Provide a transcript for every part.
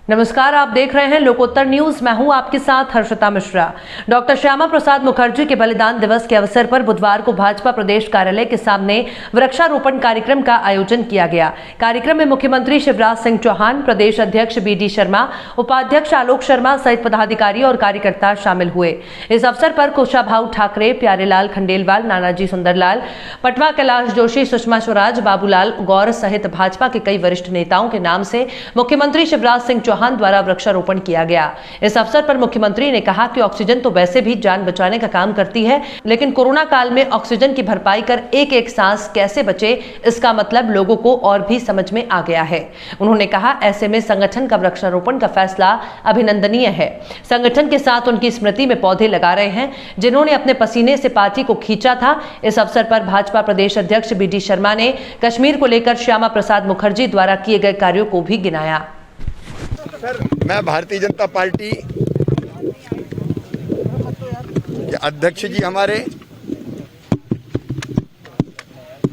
नमस्कार, आप देख रहे हैं लोकोत्तर न्यूज। मैं हूं आपके साथ हर्षिता मिश्रा। डॉक्टर श्यामा प्रसाद मुखर्जी के बलिदान दिवस के अवसर पर बुधवार को भाजपा प्रदेश कार्यालय के सामने वृक्षारोपण कार्यक्रम का आयोजन किया गया। कार्यक्रम में मुख्यमंत्री शिवराज सिंह चौहान, प्रदेश अध्यक्ष BD शर्मा, उपाध्यक्ष आलोक शर्मा सहित पदाधिकारी और कार्यकर्ता शामिल हुए। इस अवसर पर कुशाभाऊ ठाकरे, प्यारेलाल खंडेलवाल, नानाजी सुंदरलाल, पटवा कैलाश जोशी, सुषमा स्वराज, बाबूलाल गौर सहित भाजपा के कई वरिष्ठ नेताओं के नाम से मुख्यमंत्री शिवराज सिंह चौहान द्वारा वृक्षारोपण किया गया। इस अवसर पर मुख्यमंत्री ने कहा कि ऑक्सीजन तो वैसे भी जान बचाने का काम करती है, लेकिन कोरोना काल में ऑक्सीजन की भरपाई कर एक एक सांस कैसे बचे, इसका मतलब लोगों को और भी समझ में आ गया है। उन्होंने कहा, ऐसे में संगठन का वृक्षारोपण का फैसला अभिनंदनीय है। संगठन के साथ उनकी स्मृति में पौधे लगा रहे हैं, जिन्होंने अपने पसीने से पार्टी को खींचा था। इस अवसर पर भाजपा प्रदेश अध्यक्ष BD शर्मा ने कश्मीर को लेकर श्यामा प्रसाद मुखर्जी द्वारा किए गए कार्यों को भी गिनाया। सर, मैं भारतीय जनता पार्टी के अध्यक्ष जी हमारे,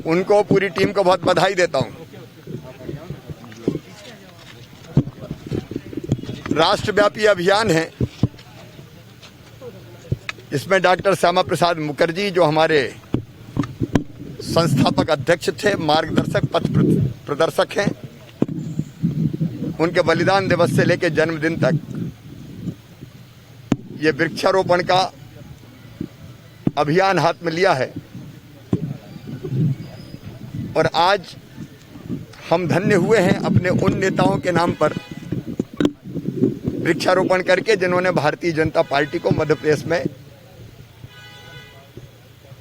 उनको पूरी टीम को बहुत बधाई देता हूं। राष्ट्रव्यापी अभियान है, इसमें डॉक्टर श्यामा प्रसाद मुखर्जी जो हमारे संस्थापक अध्यक्ष थे, मार्गदर्शक, पथ प्रदर्शक हैं, उनके बलिदान दिवस से लेकर जन्मदिन तक ये वृक्षारोपण का अभियान हाथ में लिया है। और आज हम धन्य हुए हैं अपने उन नेताओं के नाम पर वृक्षारोपण करके, जिन्होंने भारतीय जनता पार्टी को मध्य प्रदेश में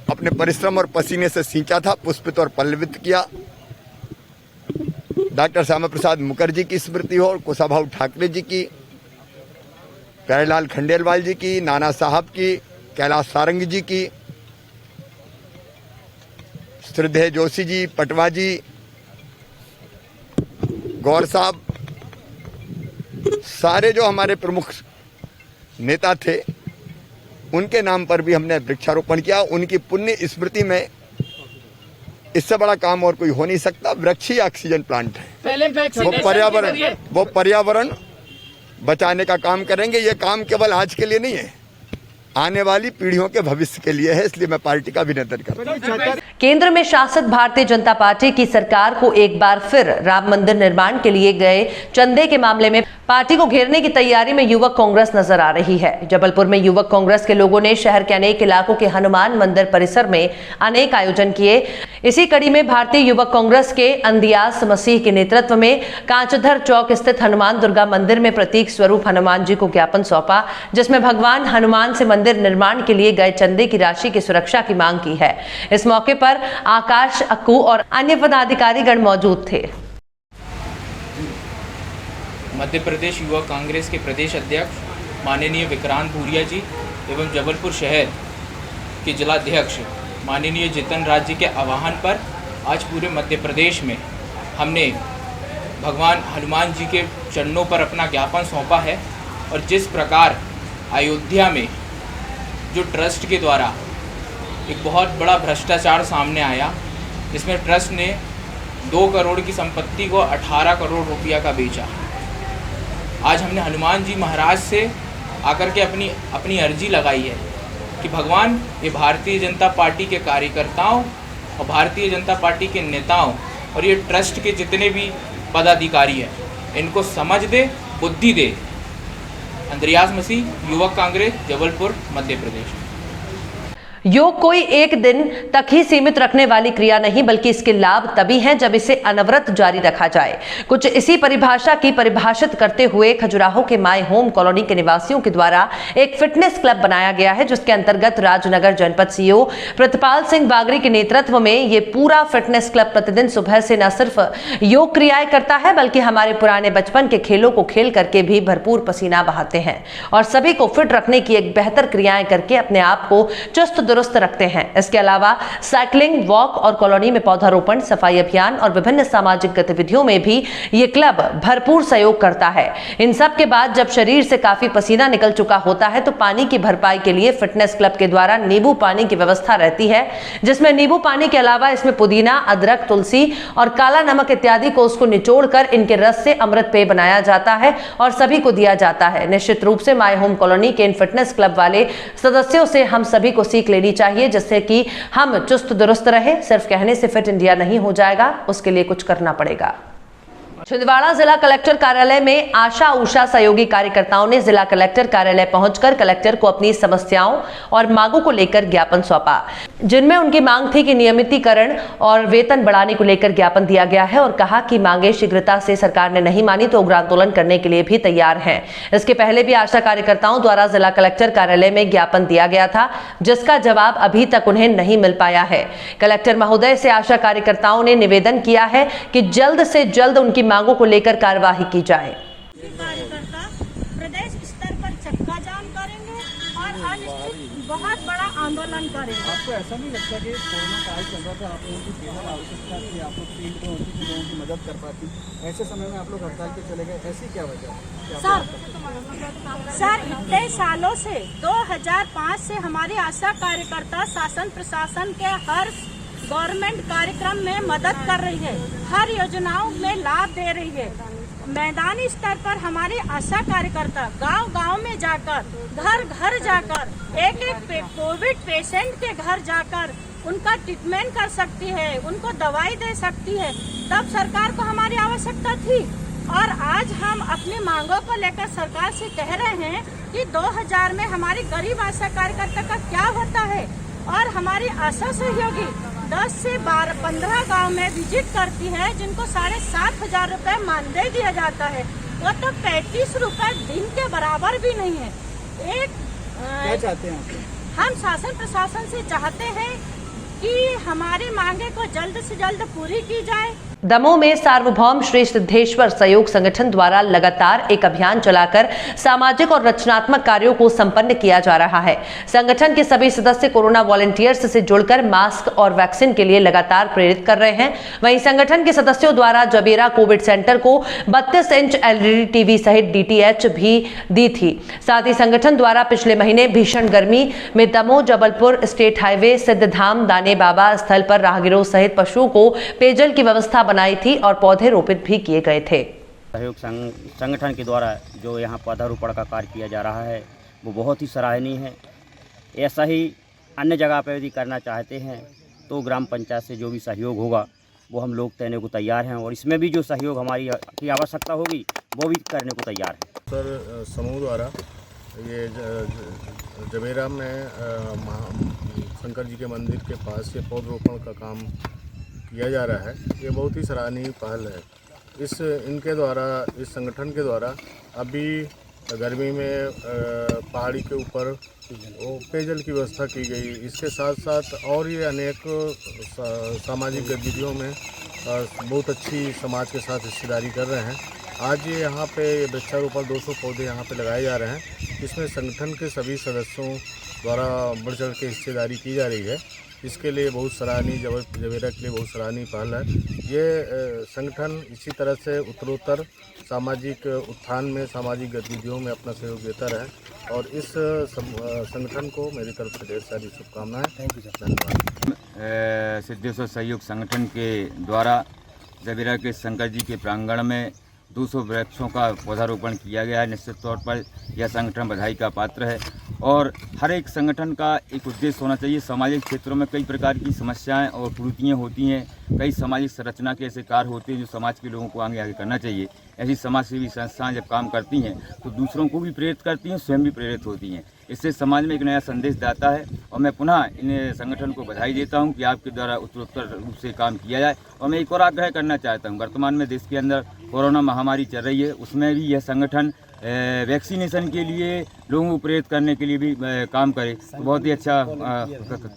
अपने परिश्रम और पसीने से सींचा था, पुष्पित और पल्लवित किया। डॉक्टर श्यामा प्रसाद मुखर्जी की स्मृति हो, कुशाभाऊ ठाकरे जी की, प्यारेलाल खंडेलवाल जी की, नाना साहब की, कैलाश सारंग जी की, श्रद्धेय जोशी जी, पटवा जी, गौर साहब, सारे जो हमारे प्रमुख नेता थे, उनके नाम पर भी हमने वृक्षारोपण किया। उनकी पुण्य स्मृति में इससे बड़ा काम और कोई हो नहीं सकता। वृक्ष ही ऑक्सीजन प्लांट है। वो पर्यावरण बचाने का काम करेंगे। ये काम केवल आज के लिए नहीं है, आने वाली पीढ़ियों के भविष्य के लिए है। इसलिए मैं पार्टी का अभिनंदन करता हूं। केंद्र में शासित भारतीय जनता पार्टी की सरकार को एक बार फिर राम मंदिर निर्माण के लिए गए चंदे के मामले में पार्टी को घेरने की तैयारी में युवक कांग्रेस नजर आ रही है। जबलपुर में युवक कांग्रेस के लोगों ने शहर के अनेक इलाकों के हनुमान मंदिर परिसर में अनेक आयोजन किए। इसी कड़ी में भारतीय युवक कांग्रेस के अंदियास मसीह के नेतृत्व में कांचधर चौक स्थित हनुमान दुर्गा मंदिर में प्रतीक स्वरूप हनुमान जी को ज्ञापन सौंपा, जिसमें भगवान हनुमान से मंदिर निर्माण के लिए गए चंदे की राशि की सुरक्षा की मांग की है। इस मौके पर आकाश अक्कू और अन्य पदाधिकारीगण मौजूद थे। मध्य प्रदेश युवा कांग्रेस के प्रदेश अध्यक्ष माननीय विक्रांत भूरिया जी एवं जबलपुर शहर के जिलाध्यक्ष माननीय जितन राज जी के आह्वान पर आज पूरे मध्य प्रदेश में हमने भगवान हनुमान जी के चरणों पर अपना ज्ञापन सौंपा है। और जिस प्रकार अयोध्या में जो ट्रस्ट के द्वारा एक बहुत बड़ा भ्रष्टाचार सामने आया, जिसमें ट्रस्ट ने 2 करोड़ की संपत्ति को 18 करोड़ रुपया का बेचा। आज हमने हनुमान जी महाराज से आकर के अपनी अर्जी लगाई है कि भगवान, ये भारतीय जनता पार्टी के कार्यकर्ताओं और भारतीय जनता पार्टी के नेताओं और ये ट्रस्ट के जितने भी पदाधिकारी हैं, इनको समझ दे, बुद्धि दे। अंदियास मसीह, युवक कांग्रेस, जबलपुर, मध्य प्रदेश। योग कोई एक दिन तक ही सीमित रखने वाली क्रिया नहीं, बल्कि इसके लाभ तभी हैं जब इसे अनवरत जारी रखा जाए। कुछ इसी परिभाषा की परिभाषित करते हुए खजुराहो के माय होम कॉलोनी के निवासियों के द्वारा एक फिटनेस क्लब बनाया गया है, जिसके अंतर्गत राजनगर जनपद CEO प्रतिपाल सिंह बागरी के नेतृत्व में ये पूरा फिटनेस क्लब प्रतिदिन सुबह से न सिर्फ योग क्रियाएं करता है, बल्कि हमारे पुराने बचपन के खेलों को खेल करके भी भरपूर पसीना बहाते हैं और सभी को फिट रखने की एक बेहतर क्रियाएं करके अपने आप को चुस्त दुरुस्त रखते हैं। इसके अलावा साइकिलिंग, वॉक और कॉलोनी में पौधारोपण, सफाई अभियान और विभिन्न सामाजिक गतिविधियों में भी ये क्लब भरपूर सहयोग करता है। इन सब के बाद जब शरीर से काफी पसीना निकल चुका होता है तो पानी की भरपाई के लिए फिटनेस क्लब के द्वारा नींबू पानी की व्यवस्था रहती है, जिसमें नींबू पानी के अलावा इसमें पुदीना, अदरक, तुलसी और काला नमक इत्यादि को उसको निचोड़कर इनके रस से अमृत पेय बनाया जाता है और सभी को दिया जाता है। निश्चित रूप से माय होम कॉलोनी के इन फिटनेस क्लब वाले सदस्यों से हम सभी को सीख लेनी चाहिए, जिससे कि हम चुस्त दुरुस्त रहे। सिर्फ कहने से फिट इंडिया नहीं हो जाएगा, उसके लिए कुछ करना पड़ेगा। छिंदवाड़ा जिला कलेक्टर कार्यालय में आशा उषा सहयोगी कार्यकर्ताओं ने जिला कलेक्टर कार्यालय पहुंचकर कलेक्टर को अपनी समस्याओं और मांगों को लेकर ज्ञापन सौंपा, जिनमें उनकी मांग थी कि नियमितीकरण और वेतन बढ़ाने को लेकर ज्ञापन दिया गया है और कहा कि मांगे शीघ्रता से सरकार ने नहीं मानी तो उग्र आंदोलन करने के लिए भी तैयार हैं। इसके पहले भी आशा कार्यकर्ताओं द्वारा जिला कलेक्टर कार्यालय में ज्ञापन दिया गया था, जिसका जवाब अभी तक उन्हें नहीं मिल पाया है। कलेक्टर महोदय से आशा कार्यकर्ताओं ने निवेदन किया है कि जल्द से जल्द उनकी मांगों को लेकर कार्यवाही की जाए। कार्यकर्ता प्रदेश स्तर पर चक्का जाम करेंगे और अनिश्चित बहुत बड़ा आंदोलन करेंगे। आपको ऐसा नहीं लगता कि कोरोना काल चल रहा था, आप लोगों की बेहद आवश्यकता थी, आप लोग फील्ड में होती थी, लोगों की मदद कर पाती, ऐसे समय में आप लोग हड़ताल पे चले गए, ऐसी क्या वजह? सर इतने सालों से 2005 से हमारी आशा कार्यकर्ता शासन प्रशासन के हर गवर्नमेंट कार्यक्रम में मदद कर रही है, हर योजनाओं में लाभ दे रही है। मैदानी स्तर पर हमारी आशा कार्यकर्ता गांव-गांव में जाकर, घर-घर जाकर, एक-एक कोविड पेशेंट के घर जाकर उनका ट्रीटमेंट कर सकती है, उनको दवाई दे सकती है। तब सरकार को हमारी आवश्यकता थी और आज हम अपनी मांगों को लेकर सरकार से कह रहे हैं कि 2000 में हमारी गरीब आशा कार्यकर्ता का क्या होता है और हमारी आशा सहयोगी 10 से 15 गांव में विजिट करती है, जिनको 7,500 रुपये मानदेय दिया जाता है। वो तो 35 रुपये दिन के बराबर भी नहीं है। क्या चाहते हैं हम शासन प्रशासन से चाहते हैं कि हमारी मांगे को जल्द से जल्द पूरी की जाए। दमोह में सार्वभौम श्री सिद्धेश्वर सहयोग संगठन द्वारा लगातार एक अभियान चलाकर सामाजिक और रचनात्मक कार्यों को संपन्न किया जा रहा है। संगठन के सभी सदस्य कोरोना वॉलंटियर्स से जुड़कर मास्क और वैक्सीन के लिए लगातार प्रेरित कर रहे हैं। वहीं संगठन के सदस्यों द्वारा जबेरा कोविड सेंटर को 32 इंच LED टीवी सहित DTH भी दी थी। साथ ही संगठन द्वारा पिछले महीने भीषण गर्मी में दमोह जबलपुर स्टेट हाईवे सिद्धधाम दाने बाबा स्थल पर राहगीरों सहित पशुओं को पेयजल की व्यवस्था बनाई थी और पौधे रोपित भी किए गए थे। सहयोग संगठन के द्वारा जो यहाँ पौधारोपण का कार्य किया जा रहा है वो बहुत ही सराहनीय है। ऐसा ही अन्य जगह पर यदि करना चाहते हैं तो ग्राम पंचायत से जो भी सहयोग होगा वो हम लोग देने को तैयार हैं और इसमें भी जो सहयोग हमारी की आवश्यकता होगी वो भी करने को तैयार है। सर समूह द्वारा ये जबेरा में शंकर जी के मंदिर के पास ये पौधरोपण का काम किया जा रहा है। ये बहुत ही सराहनीय पहल है। इनके द्वारा, इस संगठन के द्वारा अभी गर्मी में पहाड़ी के ऊपर पेयजल की व्यवस्था की गई। इसके साथ साथ और ये अनेक सामाजिक गतिविधियों में बहुत अच्छी समाज के साथ हिस्सेदारी कर रहे हैं। आज ये यहाँ पे वृक्षारोपण 200 पौधे यहाँ पे लगाए जा रहे हैं। इसमें संगठन के सभी सदस्यों द्वारा बढ़ चढ़ के हिस्सेदारी की जा रही है। इसके लिए बहुत सराहनीय, जबेरा के लिए बहुत सराहनीय पहल है। ये संगठन इसी तरह से उत्तरोत्तर सामाजिक उत्थान में, सामाजिक गतिविधियों में अपना सहयोग देता रहे और इस संगठन को मेरी तरफ से ढेर सारी शुभकामनाएं। थैंक यू, धन्यवाद। सिद्धेश्वर सहयोग संगठन के द्वारा जबेरा के शंकर जी के प्रांगण में 200 वृक्षों का पौधारोपण किया गया है। निश्चित तौर पर यह संगठन बधाई का पात्र है और हर एक संगठन का एक उद्देश्य होना चाहिए। सामाजिक क्षेत्रों में कई प्रकार की समस्याएं और कुरीतियाँ होती हैं, कई सामाजिक संरचना के ऐसे कार्य होते हैं जो समाज के लोगों को आगे करना चाहिए। ऐसी समाज सेवी संस्थाएं जब काम करती हैं तो दूसरों को भी प्रेरित करती हैं, स्वयं भी प्रेरित होती हैं। इससे समाज में एक नया संदेश जाता है और मैं पुनः इन संगठन को बधाई देता हूं कि आपके द्वारा उत्तरोत्तर रूप से काम किया जाए। और मैं एक और आग्रह करना चाहता हूं, वर्तमान में देश के अंदर कोरोना महामारी चल रही है, उसमें भी यह संगठन वैक्सीनेशन के लिए लोगों को प्रेरित करने के लिए भी काम करे तो बहुत ही अच्छा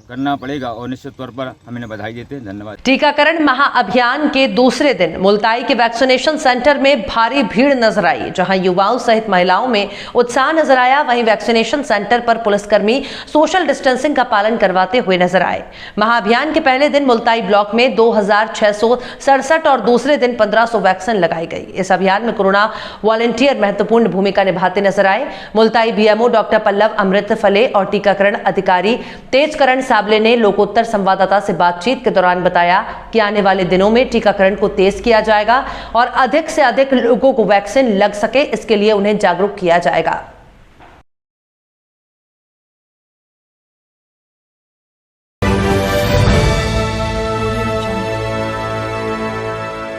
करना पड़ेगा और निश्चित तौर पर हम इन्हें बधाई देते हैं। धन्यवाद। टीकाकरण महाअभियान के दूसरे दिन मुल्ताई के वैक्सीनेशन सेंटर में भारी भीड़ नजर आई, जहां युवाओं सहित महिलाओं में उत्साह नजर आया। वहीं वैक्सीनेशन सेंटर पर पुलिसकर्मी सोशल डिस्टेंसिंग का पालन करवाते हुए नजर आए। महाअभियान के पहले दिन मुल्ताई ब्लॉक में 2667 और दूसरे दिन 1500 वैक्सीन लगाई गई। इस अभियान में कोरोना वॉलंटियर महत्वपूर्ण भूमिका निभाते नजर आए। मुल्ताई बीएमओ डॉक्टर पल्लव अमृत फले और टीकाकरण अधिकारी तेजकरण साबले ने लोकोत्तर संवाददाता से बातचीत के दौरान बताया कि आने वाले दिनों में टीकाकरण को तेज किया जाएगा और अधिक से अधिक लोगों को वैक्सीन लग सके, इसके लिए उन्हें जागरूक किया जाएगा।